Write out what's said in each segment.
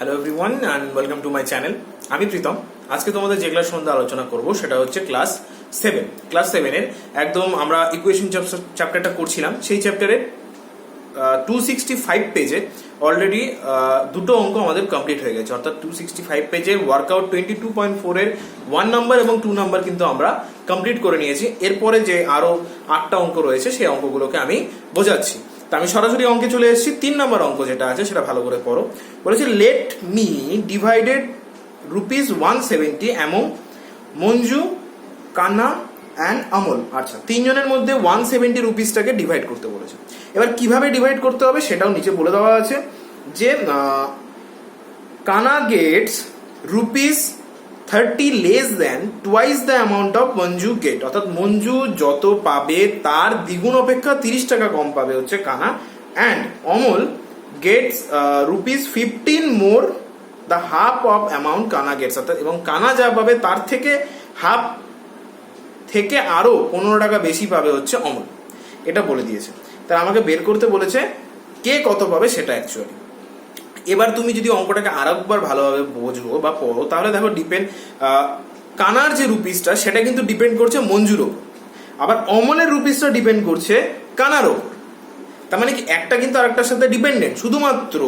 Hello everyone and welcome to my channel. আমি প্রীতম। আজকে তোমাদের যে ক্লাস সম্বন্ধে আলোচনা করব সেটা হচ্ছে ক্লাস 7 একদম আমরা ইকুয়েশন চ্যাপ্টারটা করছিলাম। সেই চ্যাপ্টারের 265 পেজে অলরেডি দুটো অঙ্ক আমাদের কমপ্লিট হয়ে গেছে, অর্থাৎ 265 পেজের ওয়ার্কআউট 22.4 এর 1 নাম্বার এবং 2 নাম্বার কিন্তু আমরা কমপ্লিট করে নিয়েছি। এরপরে যে আরো 8টা অঙ্ক রয়েছে সেই অঙ্কগুলোকে আমি বোঝাচ্ছি। তা আমি সরাসরি অঙ্কে চলে এসেছি। 3 নাম্বার অঙ্ক যেটা আছে সেটা ভালো করে পড়ো। বলেছে let me divided ₹170 among Manju, কান্না অ্যান্ড আমল। আচ্ছা, তিনজনের মধ্যে 170 রুপিসটাকে ডিভাইড করতে বলেছে। এবার কিভাবে ডিভাইড করতে হবে সেটাও নিচে বলে দেওয়া আছে যে Kana gets ₹30 less than twice the amount of Manju get, অর্থাৎ মঞ্জু যত পাবে তার দ্বিগুণ অপেক্ষা 30 টাকা কম পাবে হচ্ছে Kana. And Amal gets ₹15 more the half of amount Kana gets, অর্থাৎ এবং কানা যা পাবে তার থেকে হাফ থেকে আরো 15 টাকা বেশি পাবে হচ্ছে অমল। এটা বলে দিয়েছে। তার আমাকে বের করতে বলেছে কে কত পাবে সেটা অ্যাকচুয়ালি। এবার তুমি যদি অঙ্কটাকে আরেকবার ভালোভাবে বোঝো বা পড়ো তাহলে দেখো কানার যে রুপিসটা সেটা কিন্তু ডিপেন্ড করছে মঞ্জুর ওপর, আবার অমলের রুপিসটা ডিপেন্ড করছে কানার ওপর। তার মানে কি একটা কিন্তু আরেকটার সাথে ডিপেন্ডেন্ট, শুধুমাত্র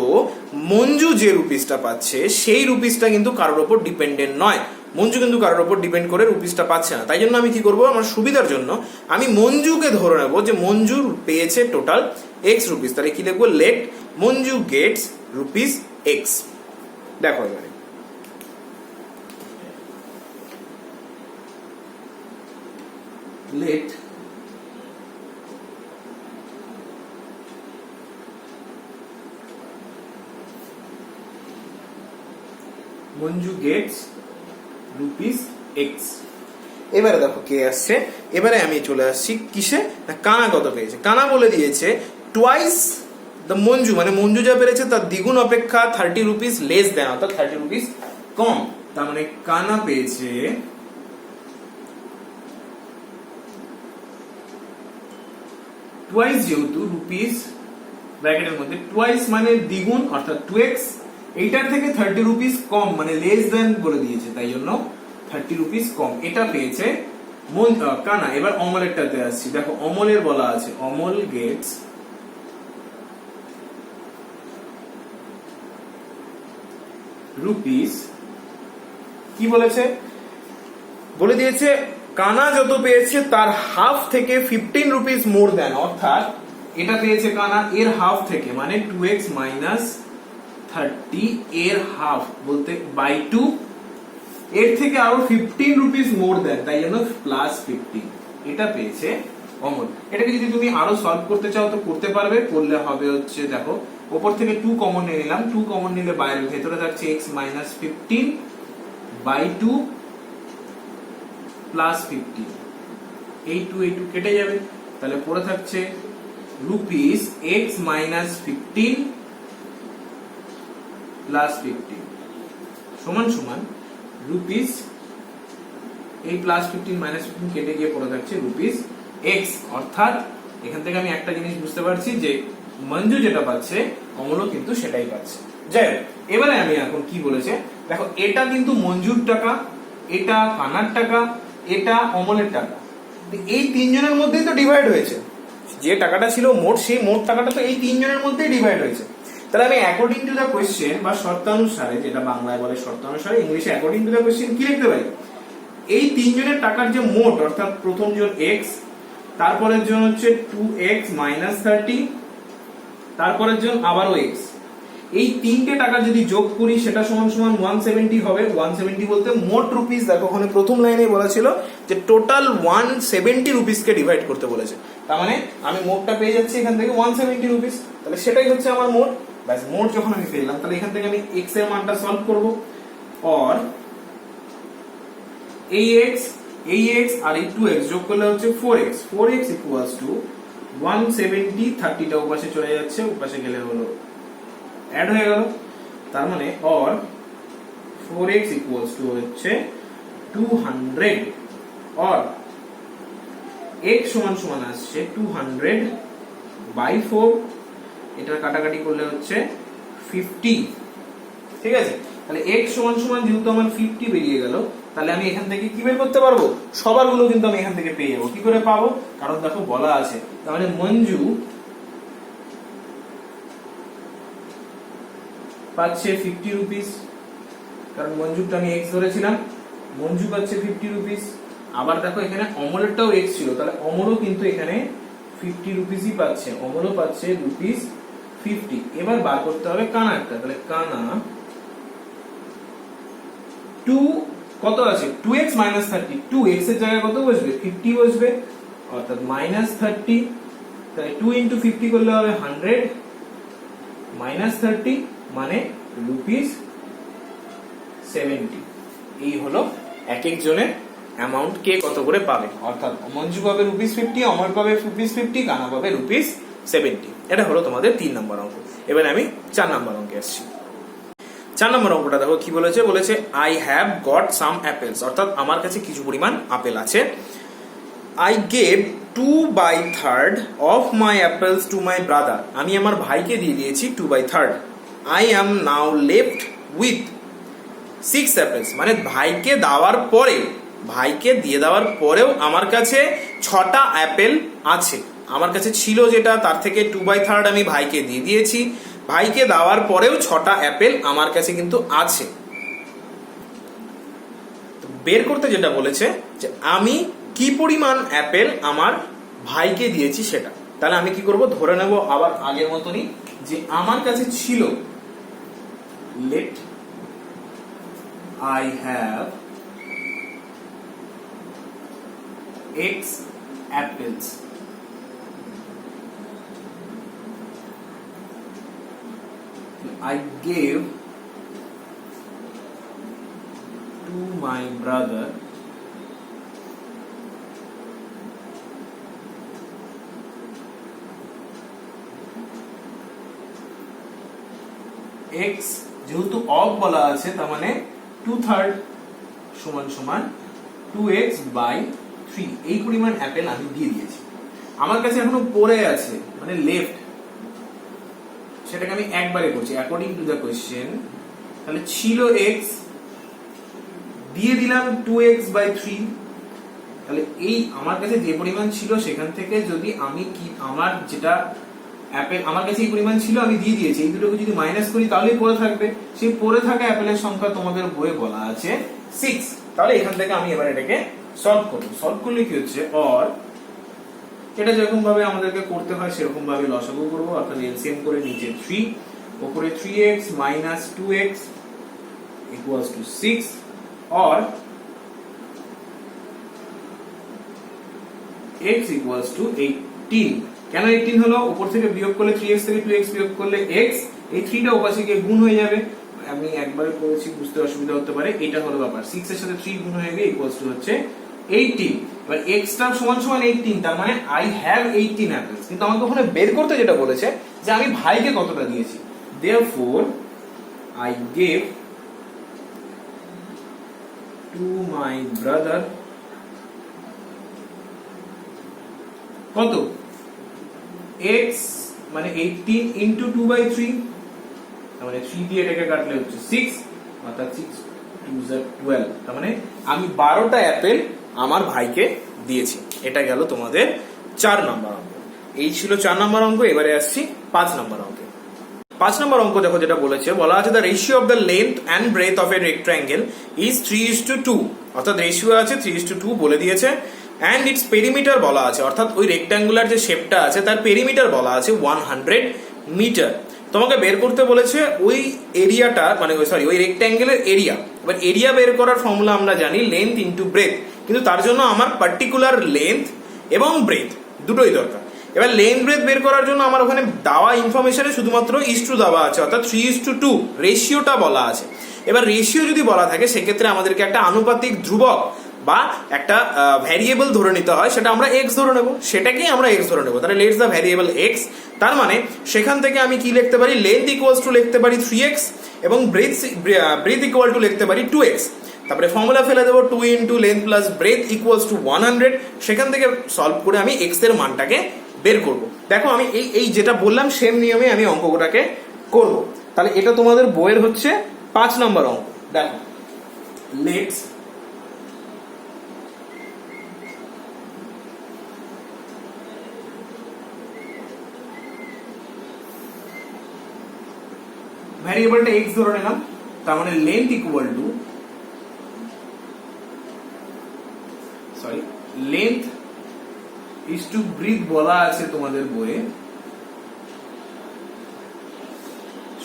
মঞ্জু যে রুপিসটা পাচ্ছে সেই রুপিসটা কিন্তু কারোর ওপর ডিপেন্ডেন্ট নয়। মঞ্জু কিন্তু কারোর ওপর ডিপেন্ড করে রুপিসটা পাচ্ছে না। তাই জন্য আমি কি করবো, আমার সুবিধার জন্য আমি মঞ্জুকে ধরে নেবো যে মঞ্জু পেয়েছে টোটাল এক্স রুপিস। তাহলে কি লিখবো, লেট মঞ্জু গেটস ₹X। দেখো এবারে লেট মঞ্জু গেটস ₹X। এবারে দেখো কে আসছে, এবারে আমি চলে আসছি কিসে, না কানা কত পেয়েছে। কানা বলে দিয়েছে টুয়াইস দ্য মঞ্জু, মানে মঞ্জু যা পেরেছে তার দ্বিগুণ অপেক্ষা 30 রুপিস লেস দেন, অর্থাৎ 30 রুপিস কম। তার মানে কানা পেয়েছে টুয়াইস, যেহেতু রুপিস ব্র্যাকেটের মধ্যে টুয়াইস মানে দ্বিগুণ অর্থাৎ 2x, এইটার থেকে 30 রুপিস কম মানে লেস দেন বলে দিয়েছে, তাই জন্য 30 রুপিস কম এটা পেয়েছে কানা। এবার অমলেরটাতে আসছি। দেখো অমলের বলা আছে অমল গেটস রুপিস, কি বলেছে, বলে দিয়েছে কানা যত পেয়েছে তার হাফ থেকে 15 রুপিস মোর দেন, অর্থাৎ এটা পেয়েছে কানা এর হাফ থেকে, মানে 2x মাইনাস 30 এর হাফ বলতে বাই 2, এর থেকে আরো 15 রুপিস মোর দেন, তাই জন্য +15 এটা পেয়েছে অমল। এটাকে যদি তুমি আরো সলভ করতে চাও তো করতে পারবে। করলে হবে হচ্ছে দেখো উপর থেকে 2 কমন নিয়ে নিলাম, 2 কমন নিলে বাইরের ভেতরে থাকছে x মাইনাস 15 বাই 2 +15, এই 2 কেটে যাবে, তাহলে পড়ে থাকছে রুপিস x মাইনাস 15 +15 সমান সমান রুপিস, এই +15 -15 কেটে গিয়ে পড়ে থাকছে ₹X। অর্থাৎ এখান থেকে আমি একটা জিনিস বুঝতে পারছি যে মঞ্জু যেটা পাচ্ছে অমলও কিন্তু সেটাই পাচ্ছে। যাই হোক, এবারে আমি এখন কি বলেছে দেখো, এটা কিন্তু মঞ্জুর টাকা, এটা কানার টাকা, এটা অমলের টাকা, এই তিনজনের মধ্যেই তো ডিভাইড হয়েছে। যে টাকাটা ছিল মোট, সেই মোট টাকাটা তো এই তিনজনের মধ্যেই ডিভাইড হয়েছে। তাহলে আমি অ্যাকর্ডিং টু দ্য কোয়েশ্চেন বা শর্তানুসারে, যেটা বাংলায় বলে শর্তানুসারে, ইংলিশে অ্যাকর্ডিং টু দ্য কোয়েশ্চেন কি লিখতে পারি, এই তিনজনের টাকার যে মোট, অর্থাৎ প্রথম জন x, তারপরের জন হচ্ছে 2x মাইনাস 30, তারপরের জন আবারও x, এই তিনটে টাকা যদি যোগ করি সেটা সমান সমান 170 হবে। 170 বলতে মোট রুপিস, দেখো ওখানে প্রথম লাইনে বলা ছিল যে টোটাল 170 রুপিসকে ডিভাইড করতে বলেছে। তার মানে আমি মোটটা পেয়ে যাচ্ছি এখান থেকে 170 রুপিস, তাহলে সেটাই হচ্ছে আমার মোট। ব্যাস, মোট যখন আমি পেলাম তাহলে এখান থেকে আমি x এর মানটা সলভ করব। আর এই x আর এই 2x যোগ করলে হচ্ছে 4x ইকুয়ালস টু 170, 30টা ওপাশে চলে যাচ্ছে, ওপাশে গেলে হলো অ্যাড হয়ে গেল। তার মানে or 4x ইকুয়ালস টু হচ্ছে 200, or x সমান সমান আসছে 200/4, এটার কাটাকাটি করলে হচ্ছে 50 ঠিক আছে, তাহলে x সমান সমান যেহেতু আমার 50 বেরিয়ে গেল, তাহলে আমি এখান থেকে কি বের করতে পারবো, সবার গুলো কিন্তু আমি এখান থেকে পেয়ে যাবো। কি করে পাবো, কারণ দেখো বলা আছে, তার মানে মঞ্জু পাচ্ছে 50 রুপিস, কারণ মঞ্জুরটা আমি x ধরেছিলাম, মঞ্জু পাচ্ছে 50 রুপিস। আবার দেখো এখানে অমলেরটাও x ছিল, তাহলে অমলও কিন্তু এখানে 50 রুপিসই পাচ্ছে, অমলও পাচ্ছে রুপিস 50। এবার বার করতে হবে কানারটা, তাহলে কানা 2 কত আছে, 2x minus 30, 2x এর জায়গায় কত বসবে, 50 বসবে, অর্থাৎ -30, তাহলে 2 into 50 করলে হবে 100 minus 30 মানে রুপিস 70। এই হলো এক এক জনের অ্যামাউন্ট কে কত করে পাবে, অর্থাৎ মঞ্জু পাবে রুপিস 50, অমর পাবে রুপিস 50, কানা পাবে রুপিস 70। এটা হলো তোমাদের 3 নম্বর অঙ্ক। এবার আমি 4 নম্বর অঙ্কে আসছি। 4 নম্বর অঙ্কটা দেখো কি বলেছে, বলেছে I have got some apples, অর্থাৎ আমার কাছে কিছু পরিমাণ আপেল আছে। I gave 2/3 of my apples to my brother, আমি আমার ভাইকে দিয়ে দিয়েছি 2/3। I am now left with 6 apples, মানে ভাইকে দেওয়ার পরে, ভাইকে দিয়ে দেওয়ার পরেও আমার কাছে 6টা অ্যাপেল আছে। আমার কাছে ছিল যেটা, তার থেকে 2/3 আমি ভাইকে দিয়ে দিয়েছি, ভাইকে দেওয়ার পরেও 6টা অ্যাপেল আমার কাছে কিন্তু আছে। বের করতে যেটা বলেছে যে আমি কি পরিমাণ অ্যাপেল আমার ভাইকে দিয়েছি সেটা, তাহলে আমি কি করব, ধরে নেব আবার আগের মতনই যে আমার কাছে ছিল, late I have X apples, I gave to my brother X, যেহেতু অফ বলা আছে তার মানে 2/3 সমান সমান 2x/3, এই পরিমাণ অ্যাপেল আমি দিয়ে দিয়েছি। আমার কাছে এখনো পড়ে আছে মানে লেফট, সেটাকে আমি একবারে করছি অ্যাকর্ডিং টু দ্য কোশ্চেন। তাহলে ছিল x, দিয়ে দিলাম 2x/3, তাহলে এই আমার কাছে যে পরিমাণ ছিল সেখান থেকে যদি আমি কি আমার যেটা অ্যাপেল আমার কাছে এই পরিমাণ ছিল আমি দিয়ে দিয়েছি, এই দুটোকে যদি মাইনাস করি তাহলেই পড়ে থাকবে, সেই পড়ে থাকা অ্যাপেলের সংখ্যা তোমাদের বইয়ে বলা আছে 6। তাহলে এখান থেকে আমি এবার এটাকে সলভ করব। সলভ করলে কি হচ্ছে, অর এটা যেরকম ভাবে আমাদেরকে করতে হয় সেরকম ভাবে লসাগু করব, অর্থাৎ এলসিএম করে নিচে 3, উপরে 3x - 2x = 6, or x = 18। কেন 18 হলো, উপর থেকে বিয়োগ করলে 3x থেকে 2x বিয়োগ করলে x, এই 3টা ওপাশে গিয়ে গুণ হয়ে যাবে, আমি একবারে করেছি বুঝতে অসুবিধা হতে পারে, এটা হলো ব্যাপার। 6 এর সাথে 3 গুণ হয়ে গিয়ে হচ্ছে 18। এবার x টা সমান সমান 18, তার মানে I have 18 apples। কিন্তু আমাকে ওখানে বের করতে যেটা বলেছে যে আমি ভাইকে কতটা দিয়েছি, therefore I gave to my brother কত, x মানে 18 into 2/3, তার মানে 3 দিয়ে এটাকে কাটলে হচ্ছে 6, অর্থাৎ 6 2 12, তার মানে আমি 12টা অ্যাপেল আমার ভাইকে দিয়েছি। এটা গেল তোমাদের 4 নম্বর অঙ্ক। এই ছিল 4 নম্বর অঙ্ক। এবারে আসছি 5 নম্বর অঙ্কে। 5 নম্বর অঙ্ক দেখো যেটা বলেছে, বলা আছে the ratio of the length and breadth of A rectangle is 3:2, অর্থাৎ রেশিও আছে 3:2 বলে দিয়েছে। অ্যান্ড ইটস পেরিমিটার বলা আছে, অর্থাৎ ওই রেক্ট্যাঙ্গুলার যে শেপটা আছে তার পেরিমিটার বলা আছে 100 মিটার। তোমাকে বের করতে বলেছে ওই এরিয়াটা, মানে ওই রেক্ট্যাঙ্গেলের এরিয়া। এবার এরিয়া বের করার ফর্মুলা আমরা জানি লেন্থ ইন্টু ব্রেথ, কিন্তু তার জন্য আমার পার্টিকুলার লেন্থ এবং ব্রেথ দুটোই দরকার। এবার লেন্থ ব্রেথ বের করার জন্য আমার ওখানে দেওয়া ইনফরমেশনে শুধুমাত্র ইস্টু দেওয়া আছে, অর্থাৎ 3:2 রেশিওটা বলা আছে। এবার রেশিও যদি বলা থাকে সেক্ষেত্রে আমাদেরকে একটা আনুপাতিক ধ্রুবক বা একটা ভ্যারিয়েবল ধরে নিতে হয়, সেটা আমরা x ধরে নেব, সেটাকেই আমরা x ধরে নেব। তাহলে লেটস দ্য ভ্যারিয়েবল x, তার মানে সেখান থেকে আমি কি লিখতে পারি, লেন্থ = লিখতে পারি 3x এবং ব্রেথ = লিখতে পারি 2x। তারপরে ফর্মুলা ফেলে দেবো 2 × লেন্থ প্লাস ব্রেথ = 100। সেখান থেকে সলভ করে আমি x এর মানটাকে বের করব। দেখো আমি এই যেটা বললাম সেম নিয়মে আমি অঙ্কটাকে করব। তাহলে এটা তোমাদের বইয়ের হচ্ছে 5 নম্বর অঙ্ক দেখো, লেটস ভ্যারিয়েবলটা x ধরে নিলাম, তার মানে length equal to length is to breadth বলা আছে তোমাদের বইয়ে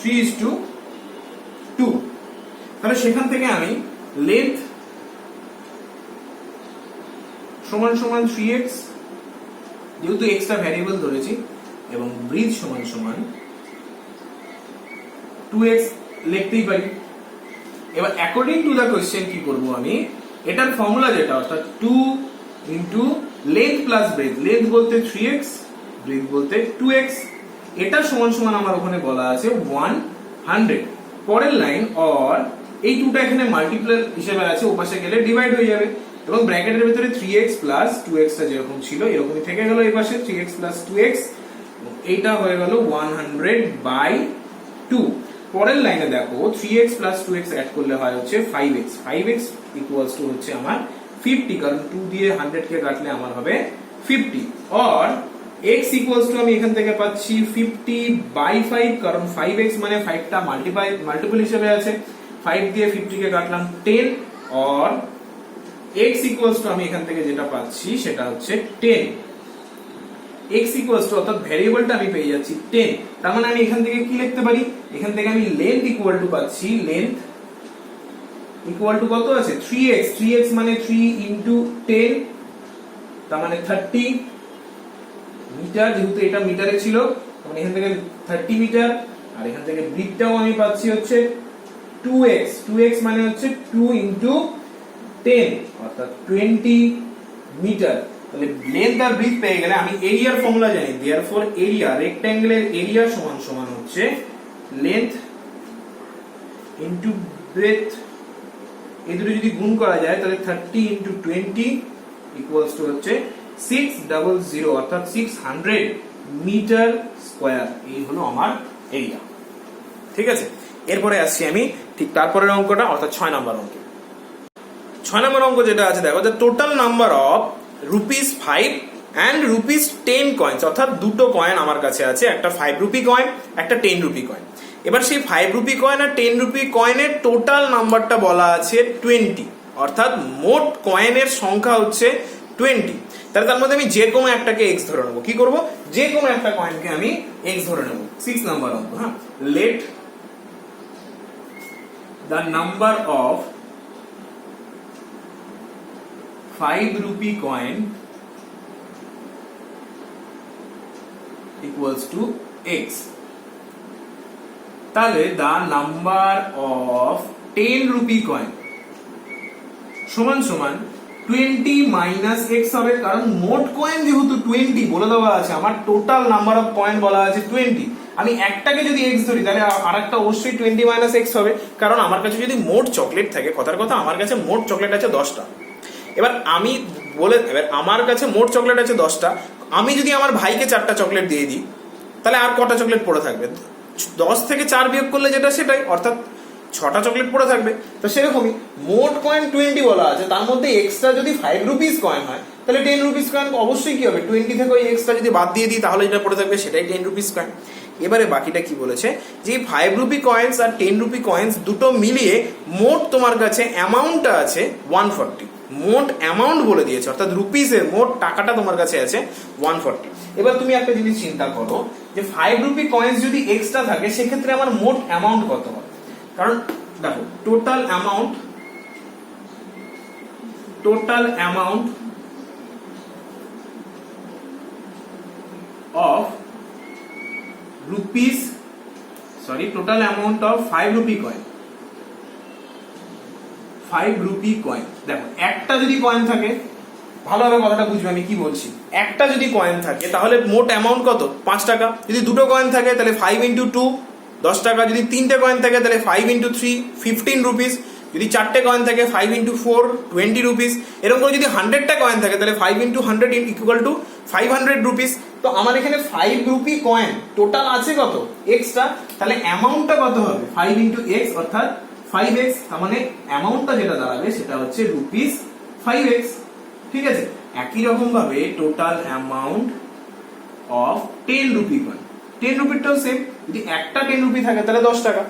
3:2, তাহলে সেখান থেকে আমি লেন্থ সমান সমান 3x, যেহেতু এক্সট্রা ভ্যারিয়েবল ধরেছি, এবং ব্রিথ সমান সমান 2x লিখতেই পারি। এবার অ্যাকর্ডিং টু দা কোশ্চেন কি করব আমি, এটার ফর্মুলা যেটা, অর্থাৎ 2 into length plus breadth, length বলতে 3x, ব্রেথ বলতে 2x, এটা সমান সমান আমার ওখানে বলা আছে 100। পরের লাইন অর এই 2টা এখানে মাল্টিপ্লাই হিসেবে আছে, ওপাশে গেলে ডিভাইড হয়ে যাবে, এবং ব্র্যাকেটের ভিতরে 3x প্লাস 2x টা যেরকম ছিল এরকমই থেকে গেল, এই পাশে 3x প্লাস 2x, এইটা হয়ে গেল 100/2। পরের লাইনে দেখো 3x প্লাস 2x অ্যাড করলে হয় হচ্ছে 5x, 5x ইকুয়ালস টু হচ্ছে আমার 50, কারণ 2 দিয়ে 100 কে কাটলে আমার হবে 50, অর x ইকুয়ালস টু আমি এখান থেকে পাচ্ছি 50/5, কারণ 5x মানে 5টা মাল্টিপল হিসেবে আছে, 5 দিয়ে 50 কে কাটলাম 10, অর x ইকুয়ালস টু আমি এখান থেকে যেটা পাচ্ছি সেটা হচ্ছে 10। x ইকুয়ালস টু অর্থাৎ ভ্যারিয়েবলটা আমি পেয়ে যাচ্ছি 10, তার মানে আমি এখান থেকে কি লিখতে পারি, এখান থেকে আমি লেন্থ ইকুয়াল টু পাচ্ছি, লেন্থ ইকুয়াল টু কত আছে 3x, 3x মানে 3 ইনটু 10, তার মানে 30 মিটার, যেহেতু এটা মিটারে ছিল মানে এখান থেকে 30 মিটার, আর এখান থেকে ব্রিথটাও আমি পাচ্ছি হচ্ছে 2x, 2x মানে হচ্ছে 2 ইনটু 10 অর্থাৎ 20 মিটার। তাহলে লেন্থ আর ব্রিথ পেয়ে গেলে আমি এরিয়ার ফর্মুলা জানি, देयरफॉर এরিয়া, রেক্ট্যাঙ্গেলের এরিয়া সমান সমান হচ্ছে লেন্থ ইনটু ব্রেথ, এই দুটো যদি গুণ করা যায় তাহলে 30 ইনটু 20 ইকুয়ালস টু হচ্ছে 600, অর্থাৎ 600 মিটার স্কয়ার। এই হলো আমার এরিয়া। ঠিক আছে, এরপরে আসছি আমি ঠিক তারপরের অঙ্কটা, অর্থাৎ 6 নম্বর অঙ্ক। 6 নম্বর অঙ্ক যেটা আছে দেখো, যে total number of ₹5 and ₹10 coins, অর্থাৎ দুটো কয়েন আমার কাছে আছে, একটা 5 রুপি কয়েন, একটা 10 রুপি কয়েন। এবার সেই 5 রুপি কয়েন আর 10 রুপি কয়েনের টোটাল নাম্বারটা বলা আছে 20, অর্থাৎ মোট কয়েনের সংখ্যা হচ্ছে 20। তাহলে তার মধ্যে আমি যে কোনো একটাকে x ধরে নেবো। কি করব, যে কোনো একটা কয়েনকে আমি x ধরে নেবো। 6 নাম্বার অঙ্ক। হ্যাঁ, let the number of 5 rupee coin equals to x, তাহলে the number of 10 rupee coin সমান সমান 20 মাইনাস x হবে, কারণ মোট কয়েন যেহেতু 20 বলে দেওয়া আছে, আমার টোটাল নাম্বার অফ কয়েন বলা আছে 20, আমি একটাকে যদি x ধরি তাহলে আরেকটা অবশ্যই 20 মাইনাস x হবে, কারণ আমার কাছে যদি মোট চকলেট থাকে, কথার কথা আমার কাছে মোট চকলেট আছে 10টা। এবার আমার কাছে মোট চকলেট আছে 10টা, আমি যদি আমার ভাইকে 4টা চকলেট দিয়ে দিই তাহলে আর কটা চকলেট পড়ে থাকবে, 10 থেকে 4 বিয়োগ করলে যেটা সেটাই, অর্থাৎ 6টা চকলেট পড়ে থাকবে। তো সেরকমই মোট কয়েন 20 বলা আছে, তার মধ্যে এক্সট্রা যদি 5 রুপিস কয়েন হয় তাহলে 10 রুপিস কয়েন অবশ্যই কি হবে, 20 থেকে ওই এক্সট্রা যদি বাদ দিয়ে দিই তাহলে যেটা পড়ে থাকবে সেটাই 10 রুপিস কয়েন। এবারে বাকিটা কি বলেছে, যে 5 rupee coins are 10 rupee coins দুটো মিলিয়ে মোট তোমার কাছে অ্যামাউন্টটা আছে 140, মোট অ্যামাউন্ট বলে দিয়েছে, অর্থাৎ রুপিসের মোট টাকাটা তোমার কাছে আছে 140। এবার তুমি একটা জিনিস চিন্তা করো, যে 5 রুপি কয়েন্স যদি এক্সট্রা থাকে সেক্ষেত্রে আমার মোট অ্যামাউন্ট কত হবে, কারণ দেখো total amount of rupees, total amount of 5 rupee coin, 5 rupee coin. দেখো একটা যদি কয়েন থাকে, ভালোভাবে কথাটা বুঝবে আমি কি বলছি, একটা যদি কয়েন থাকে তাহলে মোট অ্যামাউন্ট কত, 5 টাকা। যদি দুটো কয়েন থাকে তাহলে 5 ইন্টু 2 10 টাকা, যদি 3টে কয়েন থাকে তাহলে 5 ইন্টু 3 15 রুপিস, যদি 4টে কয়েন থাকে 5 ইন্টু 4 20 রুপিস, এরকম করে যদি 100টা কয়েন থাকে তাহলে 5 ইন্টু 100 ইকুয়াল টু 500 রুপিস। তো আমার এখানে 5 রুপি কয়েন টোটাল আছে কত, এক্সট্রা, তাহলে অ্যামাউন্টটা কত হবে 5 ইন্টু এক্স, অর্থাৎ 5x, তার মানে অ্যামাউন্টটা যেটা দাঁড়াবে সেটা হচ্ছে রুপিস 5x। ঠিক আছে, একই রকম ভাবে total amount of 10 rupee coin, 10 রুপিটাও সেম, যদি একটা 10 রুপি থাকে তাহলে 10 টাকা।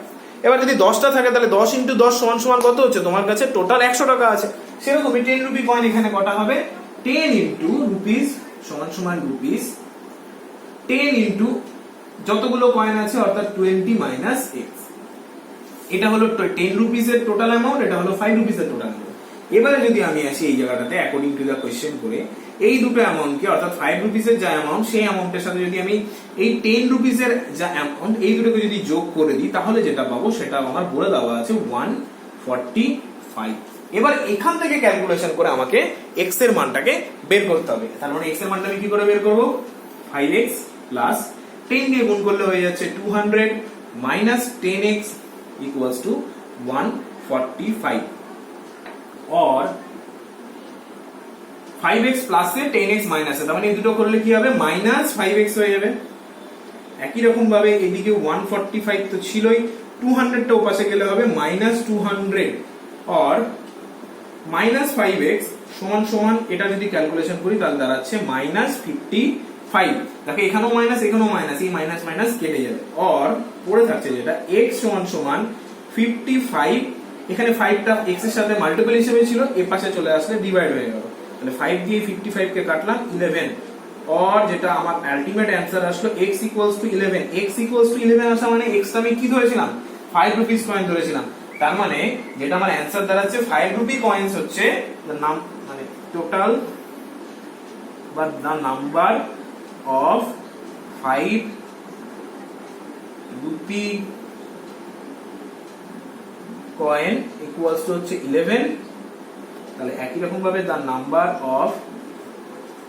এবার যদি 10টা থাকে তাহলে 10 ইন্টু 10 সমান সমান কত হচ্ছে, তোমার কাছে টোটাল 100 টাকা আছে। সেরকমই 10 রুপি কয়েন এখানে কটা হবে, 10 ইন্টু রুপিস সমান সমান রুপিস 10 ইন্টু যতগুলো কয়েন আছে অর্থাৎ 20 মাইনাস x। এটা হলো 10 রুপিসের টোটাল অ্যামাউন্ট, এটা হলো 5 রুপিসের টোটাল অ্যামাউন্ট। এবারে যদি আমি আসি এই জায়গাটাতে অ্যাকর্ডিং টু দা কোশ্চেন করে এই দুটো অ্যামাউন্টকে অর্থাৎ 5 রুপিসের যা অ্যামাউন্ট সেই অ্যামাউন্টের সাথে যদি আমি এই 10 রুপিসের যা অ্যামাউন্ট এই দুটোকে যদি যোগ করে দিই তাহলে যেটা পাবো সেটা আমার বলে দেওয়া আছে 145। এবার এখান থেকে ক্যালকুলেশন করে আমাকে x এর মানটাকে বের করতে হবে। তার মানে x এর মানটা আমি কি করে বের করব, 5x প্লাস 10 দিয়ে গুণ করলে হয়ে যাচ্ছে 200 মাইনাস 10x ইকুয়ালস টু 145 और 5x প্লাস এ 10x মাইনাস এ, তার মানে এই দুটো করলে কি হবে, মাইনাস 5x হয়ে যাবে। একই রকম ভাবে এদিকে 145 তো ছিলই, 200 টা ওপাশে গেলে হবে মাইনাস 200 और মাইনাস 5x সমান সমান এটা যদি ক্যালকুলেশন করি তাহলে দাঁড়াচ্ছে মাইনাস 55। দেখো এখানেও মাইনাস এখানেও মাইনাস, এই মাইনাস মাইনাস কেটে যাবে और পড়ে থাকছে যেটা x সমান সমান 55। এখানে 5টা x এর সাথে মাল্টিপল হিসেবে ছিল, এর পাশে চলে আসলে ডিভাইড হয়ে গেল, তাহলে 5 দিয়ে 55 কে কাটলাম 11 और যেটা আমার আলটিমেট অ্যানসার আসলো x equals to 11। x equals to 11 আসা মানে x আমি কি ধরেছিলাম, 5 রুপিস কয়েন ধরেছিলাম। তার মানে যেটা আমার অ্যানসার দাঁড়াচ্ছে 5 রুপি কয়েনস হচ্ছে নাম মানে টোটাল বা the number of 5 rupee coin equals to হচ্ছে 11। তাহলে একই রকম ভাবে the number of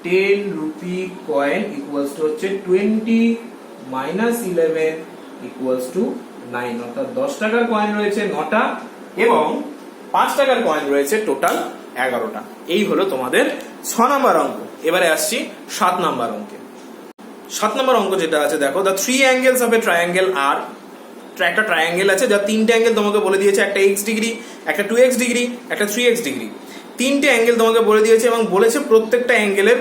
10 rupee coin equals to হচ্ছে 20 মাইনাস 11 ইকুয়ালস টু 9, অর্থাৎ 10 টাকার কয়েন রয়েছে 9টা এবং 5 টাকার কয়েন রয়েছে টোটাল 11টা। এই হলো তোমাদের 6 নাম্বার অঙ্ক। এবারে আসছি 7 নাম্বার অঙ্কে। 7 নাম্বার অঙ্ক যেটা আছে দেখো, দা 3 অ্যাঙ্গেলস অফ এ ট্রায়াঙ্গেল আর, একটা ট্রায়াঙ্গেল আছে যার 3টে অ্যাঙ্গেল তোমাকে বলে দিয়েছে, একটা x ডিগ্রি, একটা 2x ডিগ্রি, একটা 3x ডিগ্রি। 3টে অ্যাঙ্গেল তোমাকে বলে দিয়েছে এবং বলেছে প্রত্যেকটা অ্যাঙ্গেলের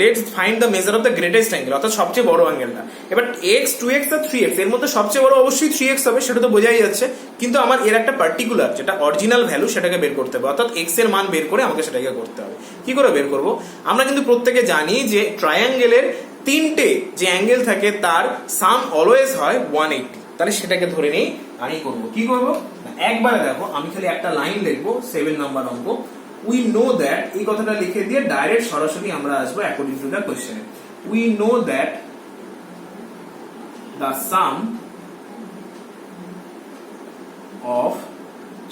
let's find the measure of the greatest angle, অর্থাৎ সবচেয়ে বড় অ্যাঙ্গেলটা। এবার x 2x আর 3x এর মধ্যে সবচেয়ে বড় অবশ্যই 3x হবে, সেটা তো বোঝাই যাচ্ছে, কিন্তু আমার এর একটা পার্টিকুলার যেটা অরিজিনাল ভ্যালু সেটাকে বের করতে হবে, অর্থাৎ x এর মান বের করে আমাকে সেটাকে করতে হবে। কি করে বের করব, আমরা কিন্তু প্রত্যেকে জানি যে ট্রায়াঙ্গেলের 3টে যে অ্যাঙ্গেল থাকে তার সাম অলওয়েজ হয় 180। তাহলে সেটাকে ধরে নেই আমি করব, কি করব, একবারে দেখো আমি খালি একটা লাইন লিখবো 7 নাম্বার অঙ্ক। উই নো দ্যাট, এই কথাটা লিখে দিয়ে ডাইরেক্ট সরাসরি আমরা আসবো অ্যাকর্ডিং টু দ্য কোশ্চেনে। We know that the some of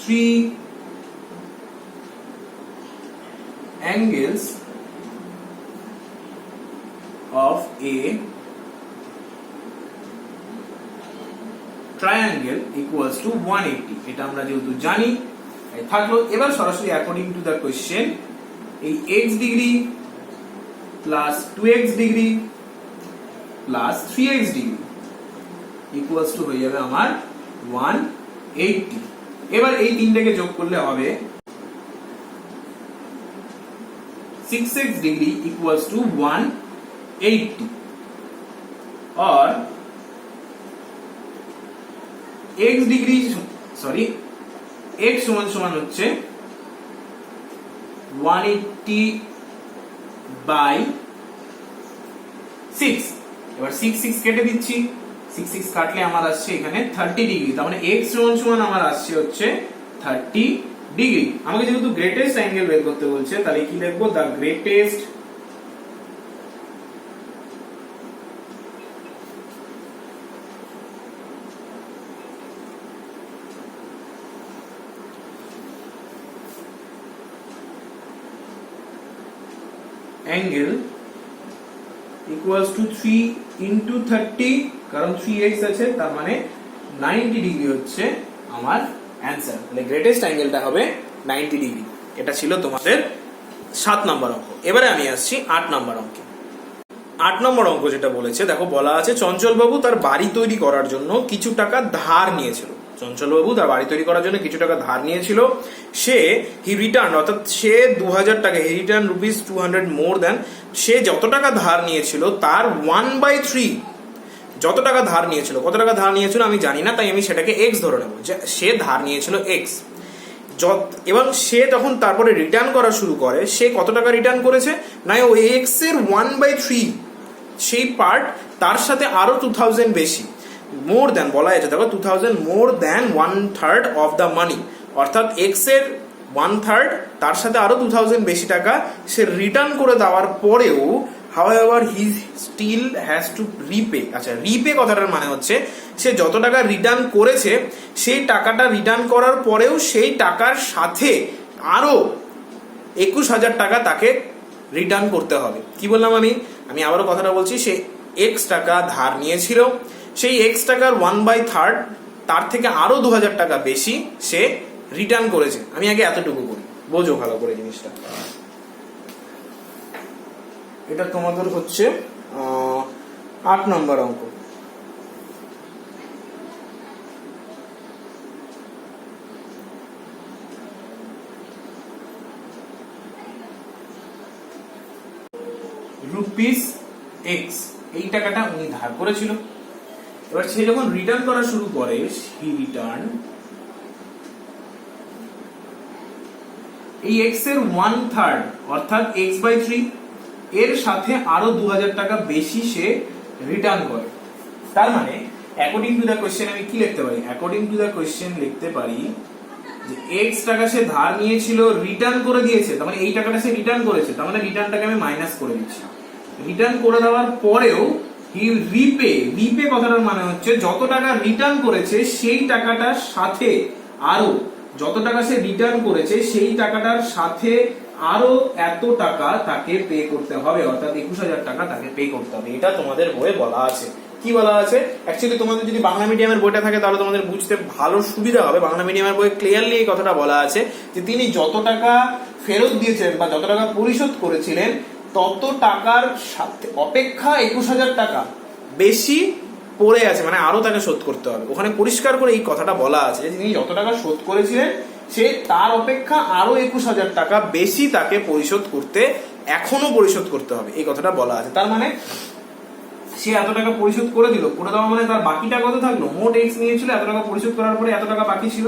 3 angles of a triangle equals to 180। এটা আমরা যেহেতু জানি থাকলো। এবার সরাসরি অ্যাকর্ডিং টু দ্য কোশ্চেন এই x degree plus 2x degree plus 3x degree equals to হয়ে যাবে আমার 180। এবার এই তিনটাকে যোগ করলে হবে 6x ডিগ্রি ইকুয়ালস টু 180 और x ডিগ্রি সরি x সমান সমান হচ্ছে 180 বাই 6। এবার 6 6 কেটে দিচ্ছি, 6 6 কাটলে আমার আসছে এখানে 30 ডিগ্রি, তার মানে x সমান সমান আমার আসছে হচ্ছে 30 ডিগ্রি। আমাকে যেহেতু গ্রেটেস্ট অ্যাঙ্গেল বের করতে বলছে তাহলে কি লিখবো, the greatest angle equals to 3 into 30, কারণ 3x আছে তার মানে 90 ডিগ্রি হচ্ছে আমার অ্যানসার। তাহলে গ্রেটেস্ট অ্যাঙ্গেলটা হবে 90 ডিগ্রি। এটা ছিল তোমাদের 7 নম্বর অঙ্ক। এবারে আমি আসছি 8 নম্বর অঙ্কে। 8 নম্বর অঙ্ক যেটা বলেছে দেখো, বলা আছে চঞ্চল বাবু তার বাড়ি তৈরি করার জন্য কিছু টাকা ধার নিয়েছিল। চঞ্চলবাবু তার বাড়ি তৈরি করার জন্য কিছু টাকা ধার নিয়েছিল, সে হি রিটার্ন, অর্থাৎ সে 2000 টাকা, হি রিটার্ন রুপিস 200 মোর দেন, সে যত টাকা ধার নিয়েছিল তার 1/3, যত টাকা ধার নিয়েছিল, কত টাকা ধার নিয়েছিল আমি জানি না, তাই আমি সেটাকে এক্স ধরে নেবো, যে সে ধার নিয়েছিল এক্স। এবং সে তখন তারপরে রিটার্ন করা শুরু করে, সে কত টাকা রিটার্ন করেছে না ওই এক্স এর 1/3 সেই পার্ট, তার সাথে আরো 2000 বেশি, মোর দেন বলা যাচ্ছে, দেখো 2000 মোর দেন 1/3 অফ দ্য মানি, অর্থাৎ এক্স এর 1/3 তার সাথে আরো 2000 বেশি টাকা সে রিটার্ন করে দেওয়ার পরেও however he still has to repay। আচ্ছা, রিপে কথাটার মানে হচ্ছে সে যত টাকা রিটার্ন করেছে সেই টাকাটা রিটার্ন করার পরেও সেই টাকার সাথে আরো 21,000 টাকা তাকে রিটার্ন করতে হবে। কি বললাম আমি আবারও কথাটা বলছি, সে এক্স টাকা ধার নিয়েছিল, সেই এক্স টাকার 1/3 তার থেকে আরো 2000 টাকা বেশি সে রিটার্ন করেছে। আমি আগে এতটুকু করি, বোঝো ভালো করে জিনিসটা। এটা তোমাদের হচ্ছে 8 নম্বর অঙ্ক। রুপিস এক্স, এই টাকাটা উনি ধার করেছিল, এবার সে যখন রিটার্ন করা শুরু করে, হি রিটার্ন এই এক্স এর 1/3 অর্থাৎ x/3 এর সাথে আরো 2000 টাকা বেশি সে রিটার্ন করে। তার মানে অ্যাকর্ডিং টু দ্য কোশ্চেন আমি কি লিখতে পারি, অ্যাকর্ডিং টু দ্য কোশ্চেন লিখতে পারি যে এক্স টাকা সে ধার নিয়েছিল, রিটার্ন করে দিয়েছে, তার মানে এই টাকাটা সে রিটার্ন করেছে, তার মানে রিটার্নটাকে আমি মাইনাস করে দিচ্ছি। রিটার্ন করে দেওয়ার পরেও হি রিপে কথাটার মানে হচ্ছে যত টাকা রিটার্ন করেছে সেই টাকাটার সাথে আরো, যত টাকা সে রিটার্ন করেছে সেই টাকাটার সাথে আরো এত টাকা তাকে পে করতে হবে, অর্থাৎ 21,000 টাকা তাকে পে করতে হবে। এটা তোমাদের বইয়ে বলা আছে। কি বলা আছে, অ্যাকচুয়ালি তোমাদের যদি বাংলা মিডিয়ামের বইটা থাকে তাহলে তোমাদের বুঝতে ভালো সুবিধা হবে। বাংলা মিডিয়ামের বইয়ে ক্লিয়ারলি এই কথাটা বলা আছে যে তিনি যত টাকা ফেরত দিয়েছিলেন বা যত টাকা পরিশোধ করেছিলেন তত টাকার সাথে অপেক্ষা 21,000 টাকা বেশি পড়ে আছে, মানে আরো তাকে শোধ করতে হবে। ওখানে পরিষ্কার করে এই কথাটা বলা আছে যে তিনি যত টাকা শোধ করেছিলেন সে তার অপেক্ষা আরো 21,000 টাকা বেশি তাকে পরিশোধ করতে, এখনো পরিশোধ করতে হবে, এই কথাটা বলা আছে। তার মানে সে এত টাকা পরিশোধ করে দেওয়া মানে তার বাকিটা কত থাকলো, মোট এক্স নিয়েছিল, এত টাকা পরিশোধ করার পরে এত টাকা বাকি ছিল,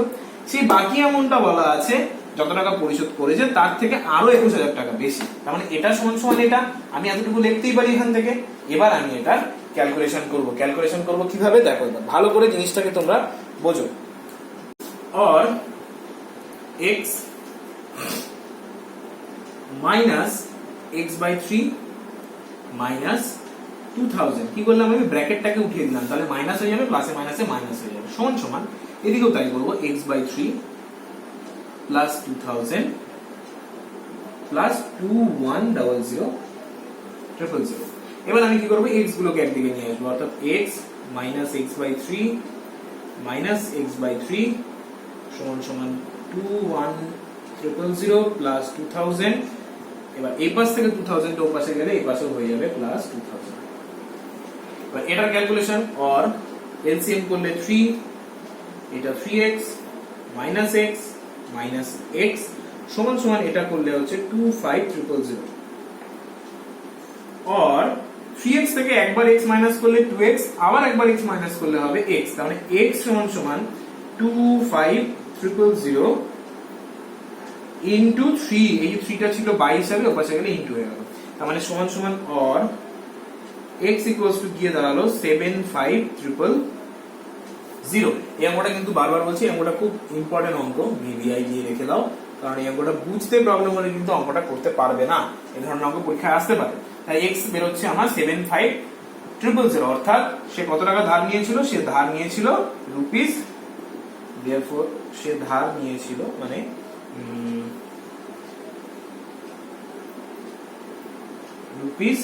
সেই বাকি অ্যামাউন্টটা বলা আছে যত টাকা পরিশোধ করেছে তার থেকে আরো 21,000 টাকা বেশি। তার মানে এটা সমান সমান এটা, আমি এতটুকু লিখতেই পারি এখান থেকে। এবার আমি এটা ক্যালকুলেশন করব কিভাবে দেখো, এবার ভালো করে জিনিসটাকে তোমরা বোঝো। और x মাইনাস x/3 মাইনাস 2000, কি করলাম আমি ব্র্যাকেটটাকে উঠিয়ে দিলাম, তাহলে মাইনাস হয়ে যাবে, প্লাসে মাইনাসে মাইনাস হয়ে যাবে, সমান সমান এদিকেও তাই করবো, x/3 প্লাস 2000 প্লাস 210000। এবার আমি কি করবো, x গুলোকে একদিকে নিয়ে আসবো, অর্থাৎ x minus x/3 minus x/3 সমান সমান 2100 প্লাস 2000। এবার এই পাশ থেকে 2000 ও পাশে গেলে এই পাশেও হয়ে যাবে প্লাস 2000। এবার এটার ক্যালকুলেশন অর এলসিএম করলে 3, এটা 3x minus x minus x সমান সমান এটা করলে হচ্ছে 25000 অর 3x থেকে একবার x মাইনাস করলে 2x, আবার একবার x মাইনাস করলে হবে x, তার মানে x সমান সমান 25000 ইনটু 3, এই যে 3টা ছিল 22 হবে, ওপাশে গেলে ইনটু হয়ে গেল, তার মানে সমান সমান অর x ইকুয়ালস টু গিয়ে দাঁড়ালো 75000। এই অঙ্কটা কিন্তু বারবার বলছি, এই অঙ্কটা খুব ইম্পর্টেন্ট অঙ্ক, ভিভিআই দিয়ে রেখে দাও, কারণ এই অঙ্কটা বুঝতে প্রবলেম হলে কিন্তু অঙ্কটা করতে পারবে না, এই ধরনের অঙ্ক পরীক্ষায় আসতে পারে। তাই x বের হচ্ছে আমার 75000, অর্থাৎ সে কত টাকা ধার নিয়েছিল, সে ধার নিয়েছিল রুপিস, therefore সে ধার নিয়েছিল মানে রুপিস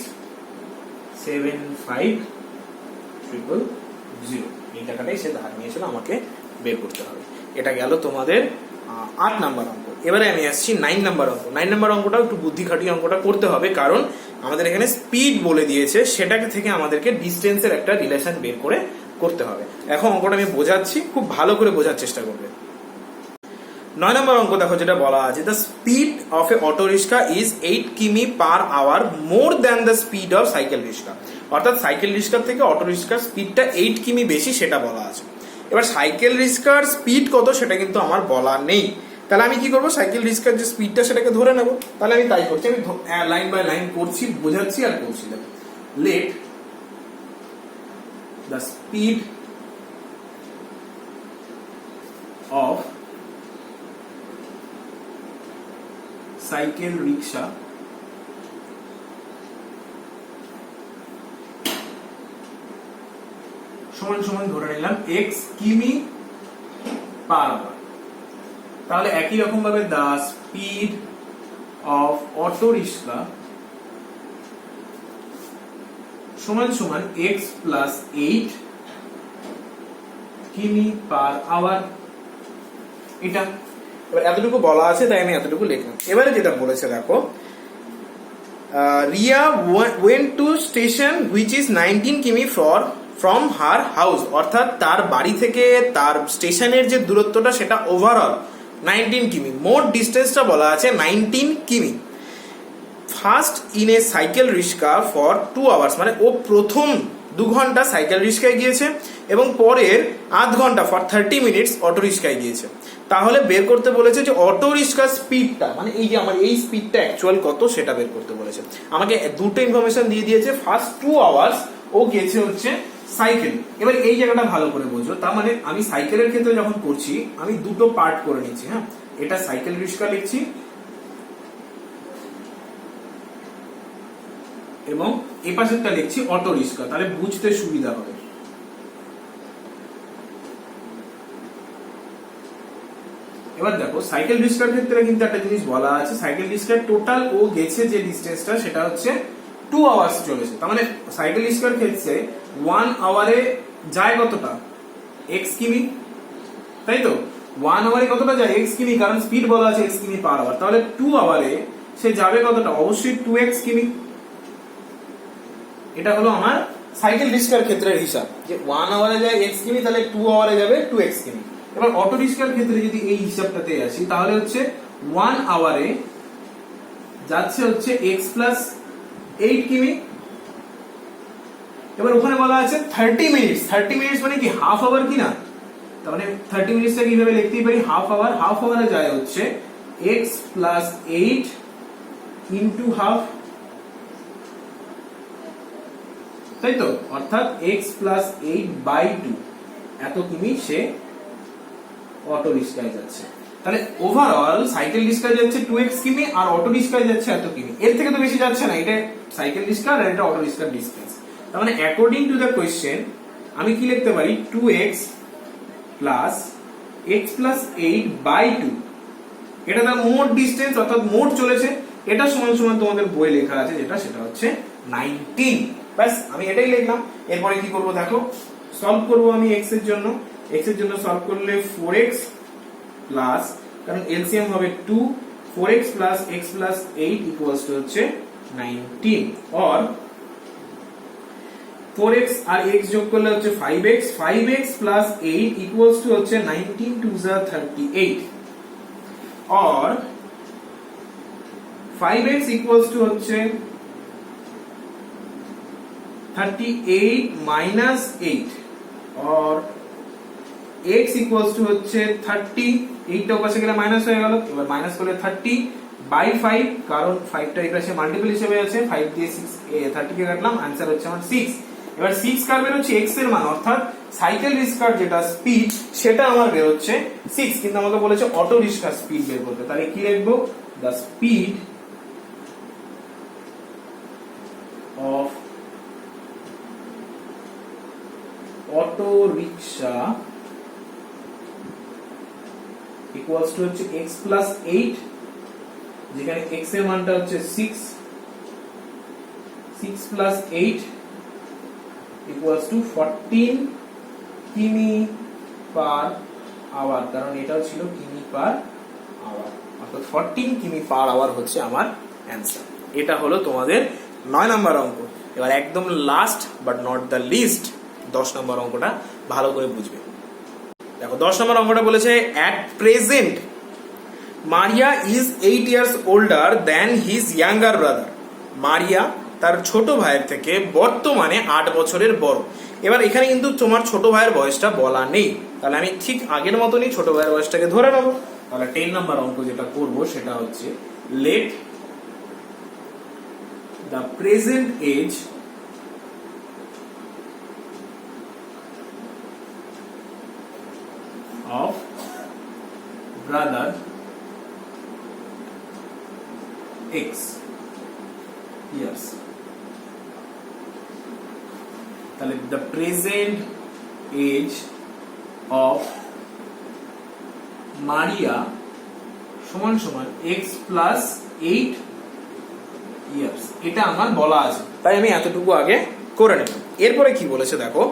75000, এই টাকাটাই সে ধার নিয়েছিল, আমাকে বের করতে হবে। এটা গেল তোমাদের 8 নাম্বার অঙ্ক। এবারে আমি আসছি 9 নাম্বার অঙ্ক। 9 নাম্বার অঙ্কটা একটু বুদ্ধি খাটিয়ে অঙ্কটা করতে হবে, কারণ আমাদের এখানে স্পিড বলে দিয়েছে, সেটাকে থেকে আমাদেরকে ডিস্টেন্সের একটা রিলেশন বের করে করতে হবে। এখন অঙ্কটা আমি বোঝাচ্ছি, খুব ভালো করে বোঝার চেষ্টা করবে। 9 নম্বর অঙ্ক দেখো যেটা বলা আছে, the speed of a auto rickshaw is 8 কিমি per hour more than the speed of cycle rickshaw. অর্থাৎ সাইকেল রিক্সার থেকে অটো রিক্সার স্পিডটা 8 কিমি বেশি, সেটা বলা আছে। এবার সাইকেল রিক্সার স্পিড কত সেটা কিন্তু আমার বলা নেই, তাহলে আমি কি করবো, সাইকেল রিক্সার যে স্পিডটা সেটাকে ধরে নেবো। তাহলে আমি তাই করছি, আমি লাইন বাই লাইন করছি, বোঝাচ্ছি আর করছি। Let the speed of cycle রিক্সা সমান সমান ধরে নিলাম x কিমি পার আওয়ার। তাহলে একই রকম ভাবে the speed of auto rickshaw সমান সমান x প্লাস 8 কিমি পার আওয়ার। এটা এবার এতটুকু বলা আছে তাই আমি এতটুকু লিখলাম। এবারে যেটা বলেছে দেখো, Riya went to station which is 19 কিমি ফ্রম হার হাউস। অর্থাৎ তার বাড়ি থেকে তার স্টেশনের যে দূরত্বটা সেটা ওভারঅল 19 কিমি, মোট ডিস্টেন্সটা বলা আছে 19 কিমি। First in a cycle rickshaw for 2 hours, মানে ও প্রথম 2 ঘন্টা সাইকেল রিক্সায় গিয়েছে এবং পরের আধ ঘন্টা ফর 30 মিনিটস অটো রিক্সায় গিয়েছে। তাহলে বের করতে বলেছে যে অটো রিক্সার স্পিডটা, মানে এই যে আমার এই স্পিডটা অ্যাকচুয়াল কত সেটা বের করতে বলেছে। আমাকে দুটো ইনফরমেশন দিয়ে দিয়েছে, ফার্স্ট 2 আওয়ার্স ও গেছে হচ্ছে সাইকেল। এবার এই জায়গাটা ভালো করে বোঝো, তার মানে আমি সাইকেলের ক্ষেত্রে যখন করছি আমি দুটো পার্ট করে নিচ্ছি। হ্যাঁ, এটা সাইকেল রিক্সা লিখছি এবং এই পাশেরটা লিখছি অটো রিক্সা, তাহলে বুঝতে সুবিধা হবে। এবার দেখো সাইকেল রিক্সার ক্ষেত্রে কিন্তু একটা জিনিস বলা আছে, সাইকেল রিক্সার টোটাল ও গেছে যে ডিস্টেন্সটা সেটা হচ্ছে 2 আওয়ার্স চলেছে। তার মানে সাইকেল রিক্সার ক্ষেত্রে 1 আওয়ারে যায় কতটা, x কিমি, তাই তো? 1 আওয়ারে কতটা যায়, x কিমি, কারণ স্পিড বলা আছে x কিমি পার আওয়ার। তাহলে 2 আওয়ারে সে যাবে কতটা, অবশ্যই 2x কিমি। এটা হলো আমার সাইকেল রিক্সার ক্ষেত্রের হিসাব, যে 1 আওয়ারে যায় x কিমি, তাহলে 2 আওয়ারে যাবে 2x কিমি। এবার অটো রিক্সার ক্ষেত্রে যদি এই হিসাবটাতে আসি তাহলে হচ্ছে 1 আওয়ারে যাচ্ছে হচ্ছে x প্লাস 8 কিমি। এবার ওখানে বলা আছে 30 মিনিটস, 30 মিনিটস মানে কি হাফ আওয়ার কি না, তার মানে 30 মিনিটসটা কিভাবে লিখতেই পারি, হাফ আওয়ার। হাফ আওয়ারে যায় হচ্ছে x প্লাস 8 ইন্টু হাফ, তাই তো? অর্থাৎ x প্লাস 8 বাই 2 এত কিমি সে অটো রিক্সায় যাচ্ছে। তাহলে ওভারঅল সাইকেল রিক্সায় যাচ্ছে 2x কিমি আর অটো রিক্সায় যাচ্ছে এত কিমি, এর থেকে তো বেশি যাচ্ছে না। এটা সাইকেল রিক্সা আর এটা অটো রিক্সার ডিসটেন্স। তার মানে অ্যাকর্ডিং টু দ্য কোয়েশ্চেন আমি কি লিখতে পারি, 2x plus x plus 8 by 2, এটা তার মোট ডিসটেন্স, অর্থাৎ মোট চলেছে। এটা সমান সমান তোমাদের বই লেখা আছে যেটা, সেটা হচ্ছে 19। ব্যাস, আমি এটাই লিখলাম। এরপরে কি করব দেখো, সলভ করব আমি x এর জন্য। x এর জন্য সলভ করলে 4x প্লাস, কারণ এলসিএম হবে 2, 4x plus x plus 8 equals to হচ্ছে 19, অর 4x আর x যোগ করলে হচ্ছে 5x, 5x plus 8 equals to হচ্ছে 19 2 যা 38, অর 5x ইকুয়ালস টু হচ্ছে 38 minus 8, or x equals to হচ্ছে 30, 8 টা পাশে গেলে মাইনাস হয়ে গেল। এবার মাইনাস করলে 30 বাই 5, কারণ 5 টা এই পাশে মাল্টিপল হিসেবে আছে, 5 দিয়ে 6 30 কে কাটলাম, आंसर হচ্ছে আমার 6। এবার 6 কার বের হচ্ছে x এর মান, অর্থাৎ সাইকেল রিক্সার যেটা স্পিড সেটা আমার বের হচ্ছে 6, কিন্তু আমাকে বলেছে অটো রিক্সার স্পিড বের করতে। তাহলে কি লিখবো, the speed of auto rickshaw equals to হচ্ছে x প্লাস 8, যেখানে x এর মানটা হচ্ছে 6, 6 প্লাস 8 ইকুয়ালস টু 14 কিমি পার আওয়ার, কারণ এটাও ছিল কিমি পার আওয়ার, অর্থাৎ 14 কিমি পার আওয়ার হচ্ছে আমার অ্যান্সার। এটা হলো তোমাদের 9 নম্বর অঙ্ক। এবার একদম last but not the least 10 number অঙ্কটা ভালো করে বুঝবে। দেখো 10 নম্বর অঙ্কটা বলেছে at present Maria is 8 years older than his younger brother। Maria তার ছোট ভাইয়ের থেকে বর্তমানে 8 বছরের বড়। এবার এখানে কিন্তু তোমার ছোট ভাইয়ের বয়সটা বলা নেই, তাহলে আমি ঠিক আগের মতনই ছোট ভাইয়ের বয়সটাকে ধরে নেবো। তাহলে 10 নম্বর অঙ্ক যেটা করব সেটা হচ্ছে let the present age of brother X years। তাহলে the present age of Maria সমান সমান x plus 8 years, এটা আমার বলা আছে, তাই আমি এতটুকু আগে করে নেব। এরপরে কি বলেছে দেখো,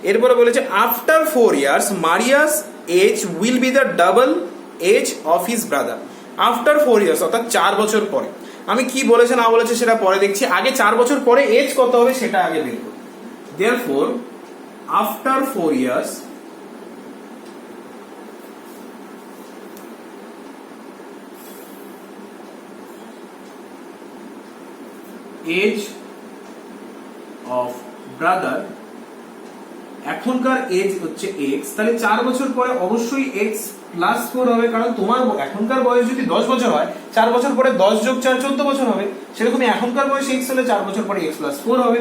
এরপরে বলেছে after 4 years Maria's age will be the double age of his brother. After 4 years অর্থাৎ 4 বছর পরে। আমি কি বলেছে না বলেছে সেটা পরে দেখছি, আগে 4 বছর পরে এজ কত হবে সেটা আগে বের করব। Therefore after 4 years age of brother, এখনকার এজ হচ্ছে x, তাহলে 4 বছর পরে অবশ্যই x প্লাস 4 হবে, কারণ তোমার এখনকার বয়স যদি 10 বছর হয় 4 বছর পরে 10 যোগ 4 14 বছর হবে, সেরকমই এখনকার বয়স x হলে 4 বছর পরে x প্লাস 4 হবে।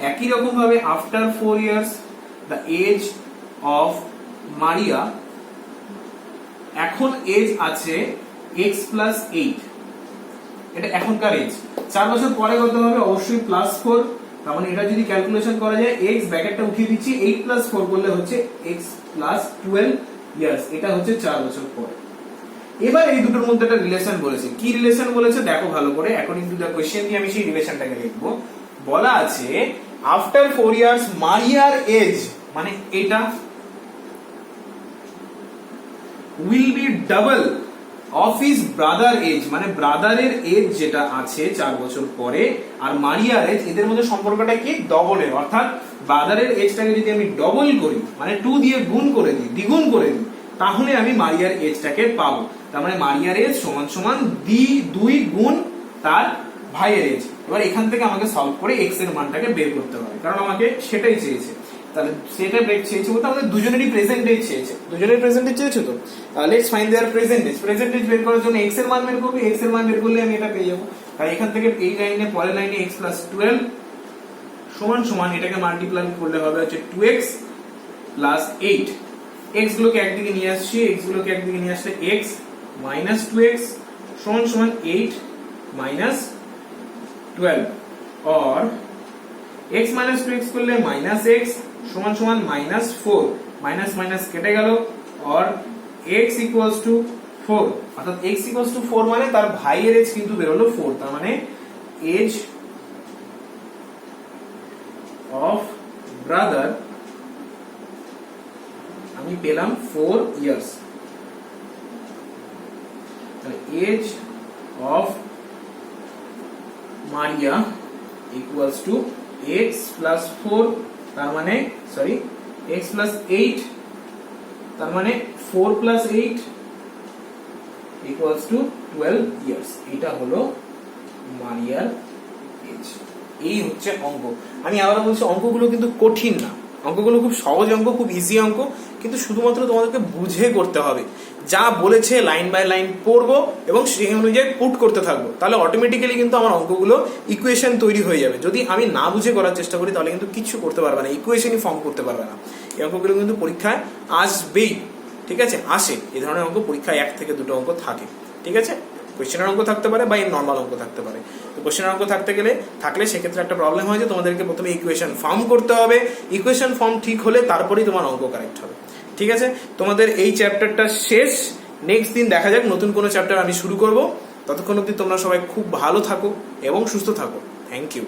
একই রকম ভাবে after 4 years the age of Maria, এখন এজ আছে x প্লাস 8, এটা এখনকার এজ। 4 বছর পরে কত হবে অবশ্যই প্লাস 4, তার মানে এটা যদি ক্যালকুলেশন করা যায় x ব্র্যাকেটটা উঠিয়ে দিচ্ছি 8 প্লাস 4 করলে হচ্ছে x প্লাস 12 ইয়ার্স, এটা হচ্ছে 4 বছর পরে। এবার এই দুটোর মধ্যে একটা রিলেশন বলেছে, কি রিলেশন বলেছে দেখো ভালো করে, অ্যাকর্ডিং টু দ্য কোশ্চেন দিয়ে আমি সেই রিলেশনটাকে লিখবো। বলা আছে আফটার 4 ইয়ার্স মারিয়ার এজ, মানে এটা will be double of his brother age, মানে ব্রাদারের এজ যেটা আছে 4 বছর পরে আর মারিয়ার এজ, এদের মধ্যে সম্পর্কটা কি ডবলের, অর্থাৎ ব্রাদারের এজটাকে যদি আমি ডবল করি মানে 2 দিয়ে গুণ করে দিই, দ্বিগুণ করে দিই, তাহলে আমি মারিয়ার এজটাকে পাবো। তার মানে মারিয়ার এজ সমান সমান 2 গুণ তার ভাইয়ের এজ। এবার এখান থেকে আমাকে সলভ করে x এর মানটাকে বের করতে হবে, কারণ আমাকে সেটাই চেয়েছে। তাহলে সেটা বের চেয়েছে বলতে আমাদের দুজনেরই প্রেজেন্ট এজ চেয়েছে, দুজনের প্রেজেন্ট এজ চেয়েছে। তো let's find their present age. Present age বের করার জন্য x এর মান বের করব, x এর মান বের করলে আমি এটা পেয়ে যাব। তাই এখান থেকে এই লাইনে পরের লাইনে x 12 সমান সমান এটাকে মাল্টিপ্লাই করলে হবে হচ্ছে 2x 8। x গুলোকে একদিকে নিয়ে আসছি, x গুলোকে একদিকে নিয়ে আসলে x 2x সমান সমান 8 12, और x 2x করলে -x সমান সমান -4, মাইনাস মাইনাস কেটে গেল, और x ইকুয়ালস টু 4, অর্থাৎ x ইকুয়ালস টু 4 মানে তার ভাইয়ের এজ কিন্তু বের হলো 4, তার মানে এজ অফ ব্রাদার আমি পেলাম 4 ইয়ার্স। তাহলে age of Maria equals to x plus 4, তার মানে সরি x প্লাস 8, তার মানে 4 প্লাস 8 ইকুয়ালস টু 12 ইয়ার্স। এটা হলো মারিয়ার এজ। এই হচ্ছে অঙ্ক। আমি আবারও বলছি অঙ্কগুলো কিন্তু কঠিন না, অঙ্কগুলো খুব সহজ অঙ্ক, খুব ইজি অঙ্ক, কিন্তু শুধুমাত্র তোমাদেরকে বুঝে করতে হবে। যা বলেছে লাইন বাই লাইন পড়বো এবং সেই অনুযায়ী পুট করতে থাকবো, তাহলে অটোমেটিক্যালি কিন্তু আমার অঙ্কগুলো ইকুয়েশন তৈরি হয়ে যাবে। যদি আমি না বুঝে করার চেষ্টা করি তাহলে কিন্তু কিছু করতে পারবে না, ইকুয়েশনই ফর্ম করতে পারবে না। এই অঙ্কগুলো কিন্তু পরীক্ষায় আসবেই, ঠিক আছে? আসে এই ধরনের অঙ্ক পরীক্ষায় 1 থেকে 2টো অঙ্ক থাকে, ঠিক আছে? কোয়েশ্চেনের অঙ্ক থাকতে পারে বা নর্মাল অঙ্ক থাকতে পারে। তো কোয়েশ্চেনের অঙ্ক থাকলে সেক্ষেত্রে একটা প্রবলেম হয় যে তোমাদেরকে প্রথমে ইকুয়েশন ফর্ম করতে হবে, ইকুয়েশন ফর্ম ঠিক হলে তারপরেই তোমার অঙ্ক কারেক্ট হবে, ঠিক আছে? তোমাদের এই চ্যাপ্টারটা শেষ, নেক্সট দিন দেখা যাক নতুন কোনো চ্যাপ্টার আমি শুরু করব। ততক্ষণ অবধি তোমরা সবাই খুব ভালো থাকো এবং সুস্থ থাকো। Thank you.